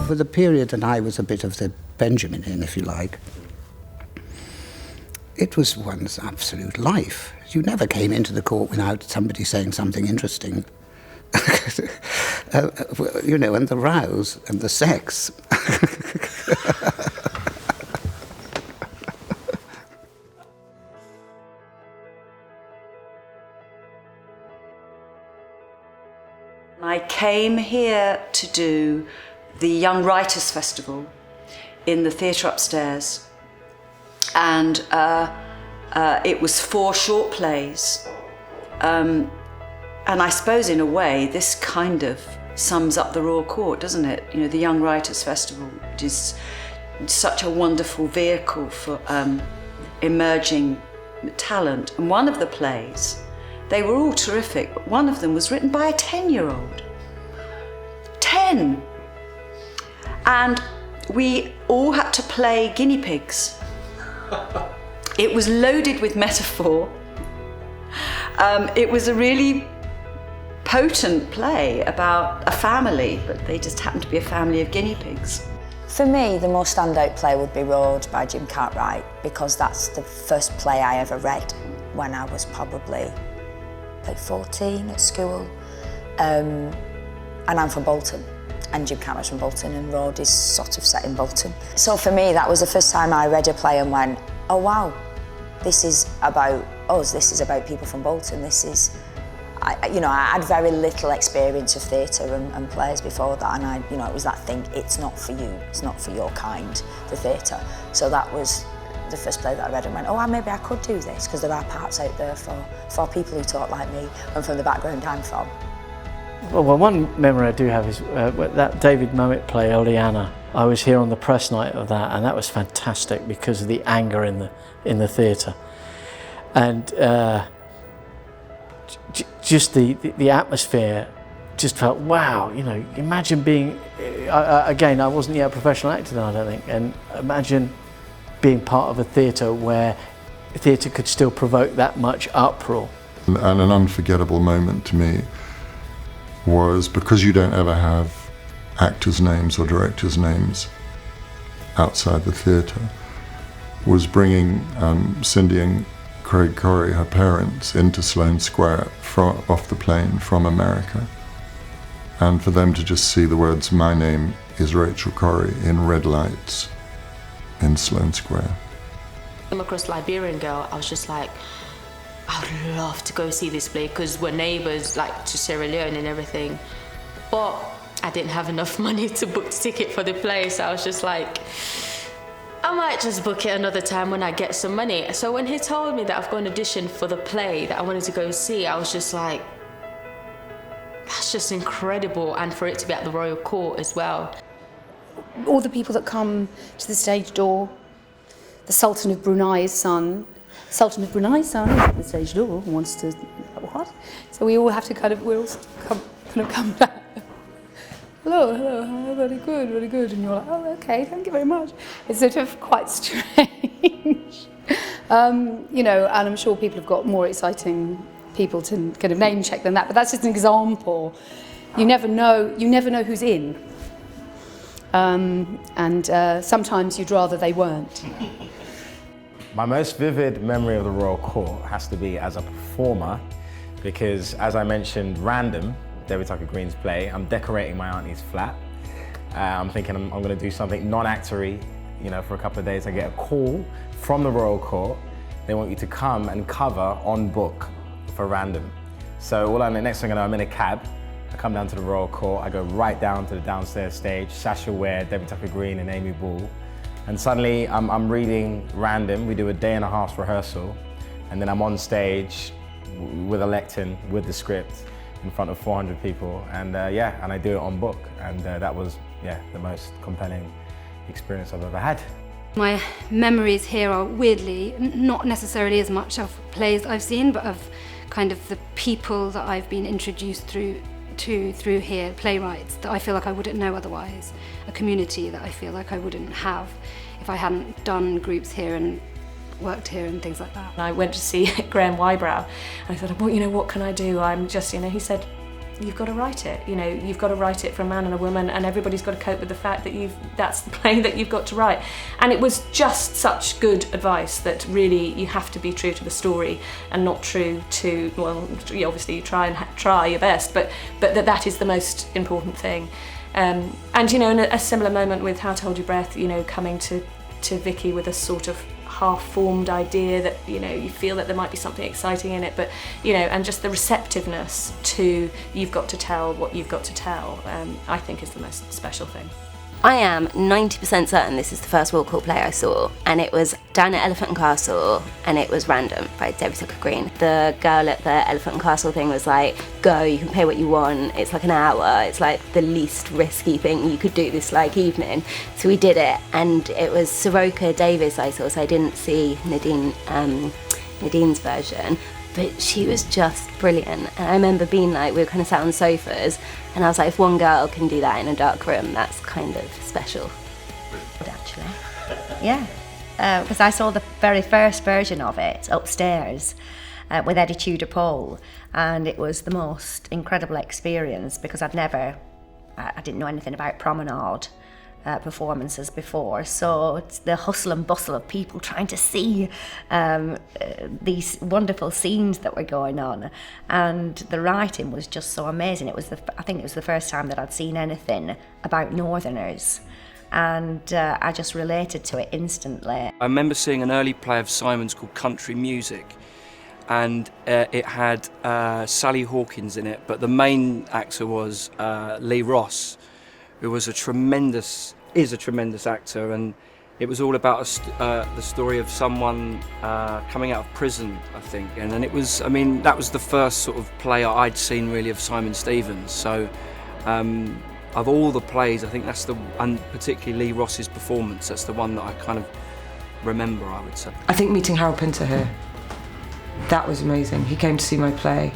for the period that I was a bit of the Benjamin in, if you like, it was one's absolute life. You never came into the court without somebody saying something interesting. You know, and the rows and the sex. I came here to do the Young Writers Festival in the theatre upstairs, and it was 4 short plays, and I suppose in a way this kind of sums up the Royal Court, doesn't it? You know, the Young Writers Festival, which is such a wonderful vehicle for emerging talent. And one of the plays, they were all terrific, but one of them was written by a 10-year-old. 10! And we all had to play guinea pigs. It was loaded with metaphor. It was a really potent play about a family, but they just happened to be a family of guinea pigs. For me, the most standout play would be Road by Jim Cartwright, because that's the first play I ever read when I was probably like 14 at school. And I'm from Bolton, and Jim Cartwright's from Bolton, and Road is sort of set in Bolton. So for me, that was the first time I read a play and went, oh wow, this is about us, this is about people from Bolton, this is... I had very little experience of theatre and plays before that, and it was that thing, it's not for you, it's not for your kind, the theatre. So that was the first play that I read and went, oh, maybe I could do this, because there are parts out there for people who talk like me and from the background I'm from. Well, one memory I do have is that David Mamet play, Oleana. I was here on the press night of that, and that was fantastic because of the anger in the theatre. And just the atmosphere just felt, wow, you know, imagine being, again, I wasn't yet a professional actor then, I don't think, and imagine being part of a theatre where theatre could still provoke that much uproar. And an unforgettable moment to me was, because you don't ever have actors' names or directors' names outside the theatre, was bringing Cindy and Craig Corrie, her parents, into Sloane Square off the plane from America, and for them to just see the words, "My name is Rachel Corrie," in red lights in Sloane Square. I came across Liberian Girl, I was just like, I would love to go see this play, because we're neighbours, like, to Sierra Leone and everything, but I didn't have enough money to book the ticket for the play, so I was just like, I might just book it another time when I get some money. So when he told me that I've got an audition for the play that I wanted to go see, I was just like, that's just incredible, and for it to be at the Royal Court as well. All the people that come to the stage door, the Sultan of Brunei's son is at the stage door and wants to, what? So we all have to kind of come back. Hello, very good. And you're like, oh, okay, thank you very much. It's sort of quite strange. And I'm sure people have got more exciting people to kind of name check than that, but that's just an example. You never know who's in. Sometimes you'd rather they weren't. My most vivid memory of the Royal Court has to be as a performer, because as I mentioned, Random, David Tucker Green's play, I'm decorating my auntie's flat. I'm thinking I'm going to do something non-actory, for a couple of days. I get a call from the Royal Court. They want you to come and cover on book for Random. So next thing I know, I'm in a cab. I come down to the Royal Court. I go right down to the downstairs stage, Sasha Ware, David Tucker Green and Amy Ball. And suddenly I'm reading Random. We do a day and a half's rehearsal. And then I'm on stage with a lectern, with the script, in front of 400 people, and and I do it on book, and that was the most compelling experience I've ever had. My memories here are weirdly not necessarily as much of plays I've seen, but of kind of the people that I've been introduced through here, playwrights that I feel like I wouldn't know otherwise, a community that I feel like I wouldn't have if I hadn't done groups here and worked here and things like that. I went to see Graham Wybrow and I thought, well, what can I do? I'm just, he said, you've got to write it. You know, you've got to write it for a man and a woman, and everybody's got to cope with the fact that that's the play that you've got to write. And it was just such good advice that really you have to be true to the story and not true to, well, obviously you try your best, but that is the most important thing. And you know, in a similar moment with How to Hold Your Breath, you know, coming to Vicky with a sort of half-formed idea that, you know, you feel that there might be something exciting in it, but, you know, and just the receptiveness to you've got to tell what you've got to tell, I think is the most special thing. I am 90% certain this is the first Royal Court play I saw, and it was down at Elephant and Castle, and it was Random by David Tucker Green. The girl at the Elephant and Castle thing was like, go, you can pay what you want, it's like an hour, it's like the least risky thing you could do this like evening. So we did it, and it was Soroka Davis I saw, so I didn't see Nadine's version. But she was just brilliant. And I remember being like, we were kind of sat on sofas, and I was like, if one girl can do that in a dark room, that's kind of special. Actually, yeah, because I saw the very first version of it upstairs with Eddie Tudor-Pole, and it was the most incredible experience because I didn't know anything about promenade performances before, so it's the hustle and bustle of people trying to see these wonderful scenes that were going on, and the writing was just so amazing. I think it was the first time that I'd seen anything about Northerners, and I just related to it instantly. I remember seeing an early play of Simon's called Country Music, and it had Sally Hawkins in it, but the main actor was Lee Ross, who was a tremendous actor, and it was all about the story of someone coming out of prison, I think, and then it was, I mean, that was the first sort of play I'd seen really of Simon Stevens. So of all the plays, I think that's and particularly Lee Ross's performance, that's the one that I kind of remember, I would say. I think meeting Harold Pinter here, that was amazing. He came to see my play,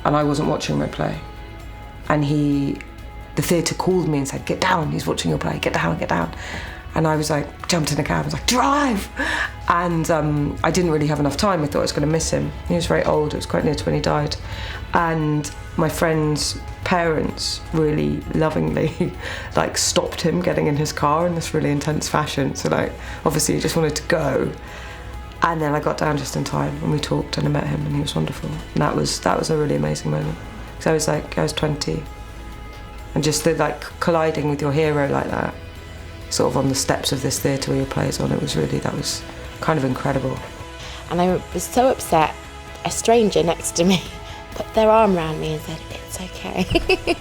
and I wasn't watching my play, and the theatre called me and said, get down, he's watching your play, get down, get down. And I was like, jumped in a cab, I was like, drive! And I didn't really have enough time, I thought I was going to miss him. He was very old, it was quite near to when he died. And my friend's parents really lovingly like stopped him getting in his car in this really intense fashion. So like, obviously he just wanted to go. And then I got down just in time and we talked and I met him and he was wonderful. And that was a really amazing moment. Because I was 20. And just like colliding with your hero like that, sort of on the steps of this theatre where your play is on, that was kind of incredible. And I was so upset, a stranger next to me put their arm around me and said, it's okay.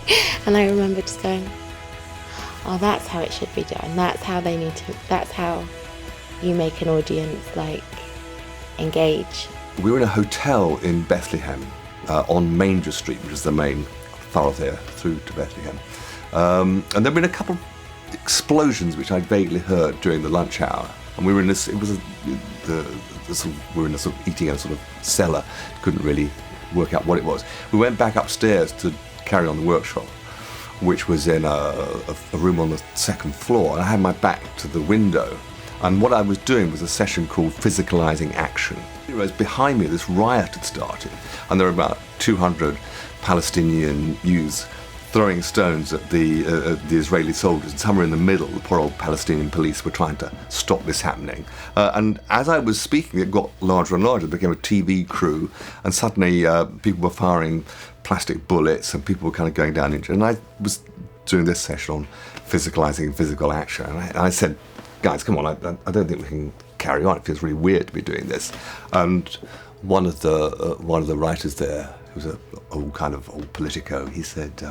And I remember just going, oh, that's how it should be done. That's how that's how you make an audience like engage. We were in a hotel in Bethlehem on Manger Street, which is the main thoroughfare through to Bethlehem. And there have been a couple of explosions which I vaguely heard during the lunch hour. And we were in this, we were in a sort of eating in a sort of cellar, couldn't really work out what it was. We went back upstairs to carry on the workshop, which was in a room on the second floor, and I had my back to the window. And what I was doing was a session called Physicalizing Action. Whereas behind me, this riot had started, and there were about 200 Palestinian youths throwing stones at the Israeli soldiers, and somewhere in the middle, the poor old Palestinian police were trying to stop this happening. And as I was speaking, it got larger and larger. It became a TV crew, and suddenly people were firing plastic bullets, and people were kind of going down into it. And I was doing this session on physicalizing physical action, and I said, guys, come on, I don't think we can carry on. It feels really weird to be doing this. And one of the writers there, who was an old politico, he said,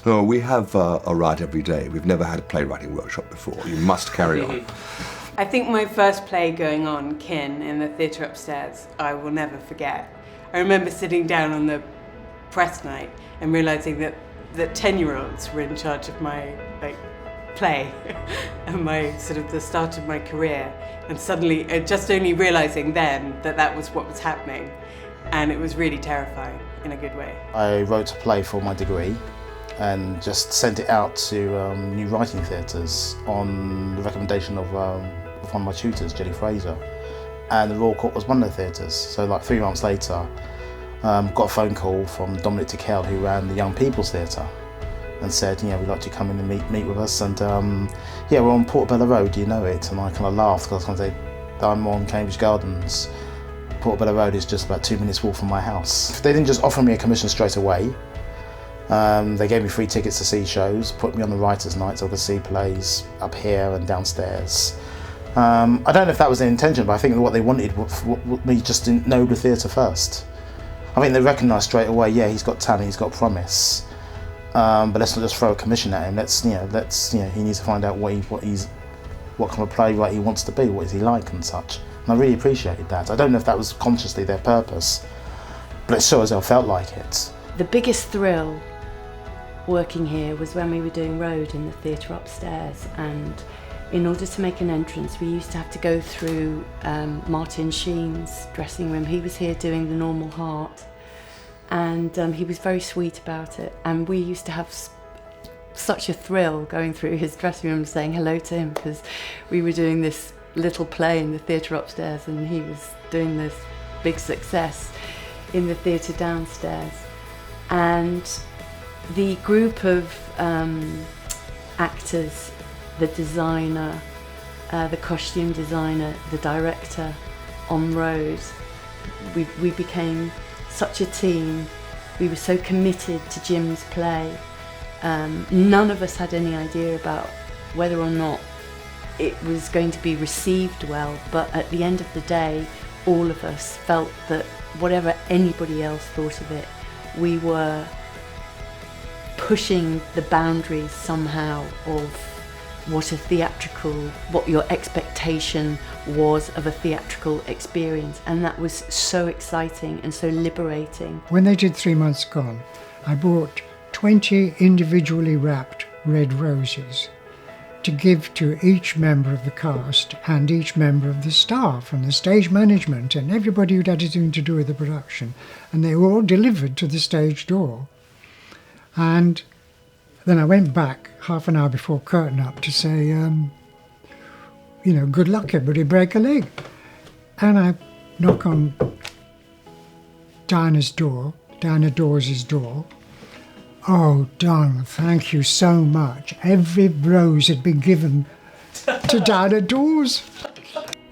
oh, we have a riot every day. We've never had a playwriting workshop before. You must carry on. I think my first play going on, Kin, in the theatre upstairs, I will never forget. I remember sitting down on the press night and realising that 10-year-olds were in charge of my play and the start of my career, and suddenly just only realising then that was what was happening, and it was really terrifying in a good way. I wrote a play for my degree and just sent it out to new writing theatres on the recommendation of one of my tutors, Jenny Fraser, and the Royal Court was one of the theatres. So like 3 months later, got a phone call from Dominic Tickell, who ran the Young People's Theatre, and said, we'd like you to come in and meet with us. And we're on Portobello Road, do you know it? And I kind of laughed because I was going to say, I'm on Cambridge Gardens. Portobello Road is just about 2 minutes walk from my house. They didn't just offer me a commission straight away. They gave me free tickets to see shows, put me on the writers' night so I could see plays up here and downstairs. I don't know if that was their intention, but I think what they wanted was me just to know the theatre first. I think they recognised straight away, he's got talent, he's got promise, but let's not just throw a commission at him. He needs to find out what kind of playwright he wants to be, what is he like and such. And I really appreciated that. I don't know if that was consciously their purpose, but it sure as hell felt like it. The biggest thrill working here was when we were doing Road in the theatre upstairs, and in order to make an entrance we used to have to go through Martin Sheen's dressing room. He was here doing The Normal Heart, and he was very sweet about it, and we used to have such a thrill going through his dressing room saying hello to him, because we were doing this little play in the theatre upstairs and he was doing this big success in the theatre downstairs. And the group of actors, the designer, the costume designer, the director on Road, we became such a team. We were so committed to Jim's play. None of us had any idea about whether or not it was going to be received well, but at the end of the day, all of us felt that whatever anybody else thought of it, we were pushing the boundaries somehow of what your expectation was of a theatrical experience, and that was so exciting and so liberating. When they did 3 Months Gone, I bought 20 individually wrapped red roses to give to each member of the cast and each member of the staff and the stage management and everybody who'd had anything to do with the production, and they were all delivered to the stage door. And then I went back half an hour before curtain up to say, good luck everybody, break a leg. And I knock on Diana Dawes' door. Oh, Donna, thank you so much. Every rose had been given to Diana Dawes.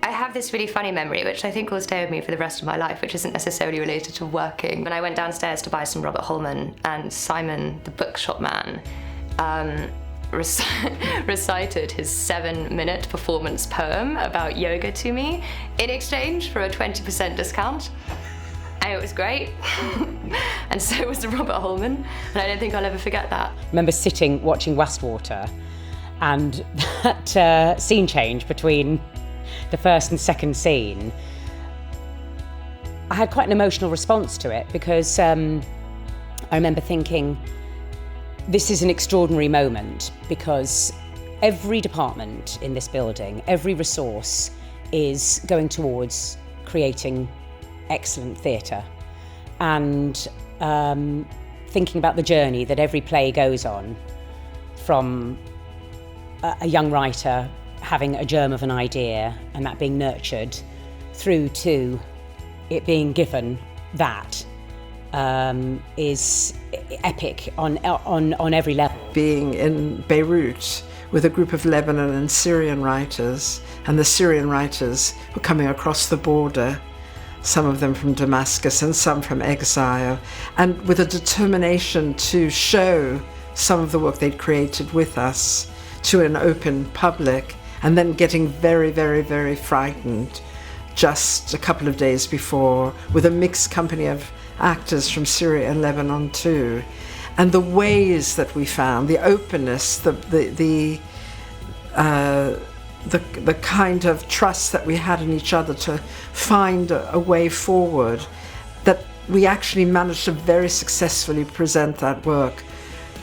I have this really funny memory, which I think will stay with me for the rest of my life, which isn't necessarily related to working. When I went downstairs to buy some Robert Holman, and Simon, the bookshop man, recited his 7-minute performance poem about yoga to me in exchange for a 20% discount. And it was great. And so was the Robert Holman, and I don't think I'll ever forget that. I remember sitting watching Westwater, and that scene change between the first and second scene, I had quite an emotional response to it, because I remember thinking, this is an extraordinary moment, because every department in this building, every resource is going towards creating excellent theatre, and thinking about the journey that every play goes on, from a young writer having a germ of an idea and that being nurtured through to it being given, that is epic on every level. Being in Beirut with a group of Lebanon and Syrian writers, and the Syrian writers were coming across the border, some of them from Damascus and some from exile, and with a determination to show some of the work they'd created with us to an open public, and then getting very, very, very frightened just a couple of days before with a mixed company of actors from Syria and Lebanon too. And the ways that we found, the openness, the kind of trust that we had in each other to find a way forward, that we actually managed to very successfully present that work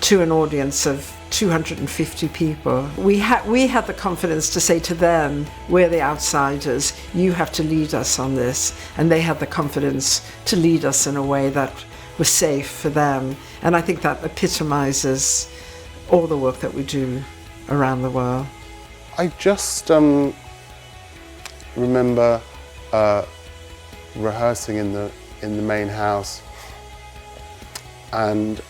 to an audience of 250 people. We had the confidence to say to them, we're the outsiders, you have to lead us on this. And they had the confidence to lead us in a way that was safe for them. And I think that epitomizes all the work that we do around the world. I just remember rehearsing in the main house and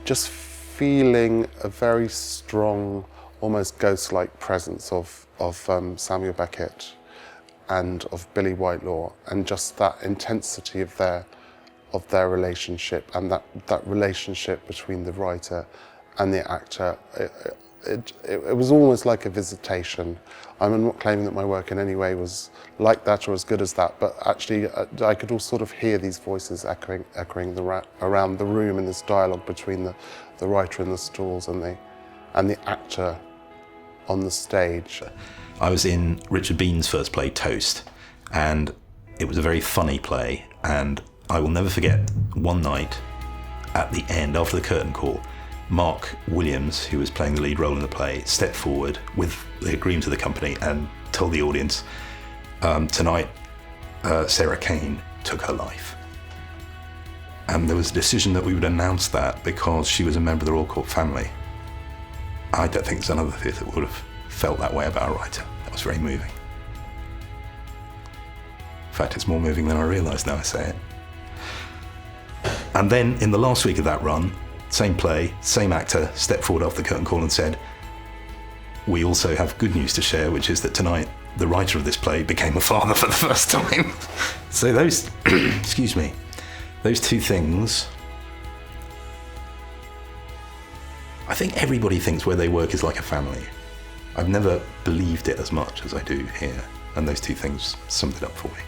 just feeling a very strong, almost ghost-like presence of Samuel Beckett and of Billy Whitelaw, and just that intensity of their relationship, and that relationship between the writer and the actor. It was almost like a visitation. I'm not claiming that my work in any way was like that or as good as that, but actually I could all sort of hear these voices echoing around the room in this dialogue between the writer in the stalls and the actor on the stage. I was in Richard Bean's first play, Toast, and it was a very funny play, and I will never forget one night at the end, after the curtain call, Mark Williams, who was playing the lead role in the play, stepped forward with the agreement of the company and told the audience, tonight Sarah Kane took her life. And there was a decision that we would announce that because she was a member of the Royal Court family. I don't think there's another theatre that would have felt that way about a writer. That was very moving. In fact, it's more moving than I realise now I say it. And then in the last week of that run, same play, same actor, stepped forward after the curtain call and said, we also have good news to share, which is that tonight the writer of this play became a father for the first time. So those, excuse me, those two things, I think everybody thinks where they work is like a family. I've never believed it as much as I do here, and those two things summed it up for me.